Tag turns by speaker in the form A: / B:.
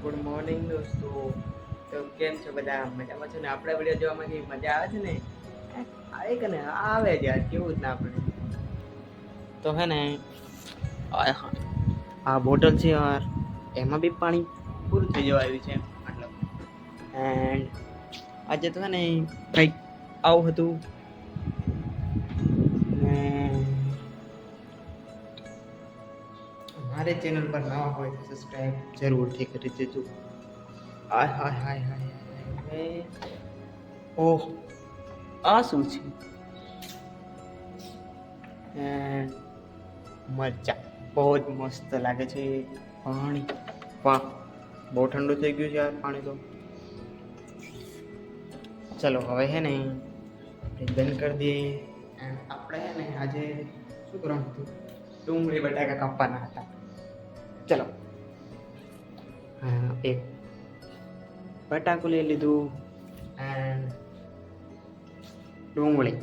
A: Good morning દોસ્તો. તો કેમ છો બધા? મજામાં છો ને? આપણા વિડીયો જોવામાં જે મજા આવે છે ને, આવે કે ને આવે જ યાર, કેવું જ ના પડે. તો હે ને આ બોટલ છે યાર, એમાં બી પાણી પૂરું થઈ જવા આવ્યું છે મતલબ. એન્ડ આજે તો હે ને કંઈક આવું હતું. મારે ચેનલ પર નવા હોય તો સબસ્ક્રાઈબ જરૂરથી કરી દેજો. હાય હાય હાય હાય હાય. ઓહ, આ શું છે? મરચા બહુ જ મસ્ત લાગે છે. પાણી વાહ, બહુ ઠંડુ થઈ ગયું છે યાર પાણી તો. ચલો હવે હે ને બંધ કરી દઈએ. આપણે હે ને આજે શું કરવાનું હતું? ડુંગળી બટાકા કાપવાના હતા. ચલો, એક બટાકું લઈ લીધું એન્ડ ડુંગળી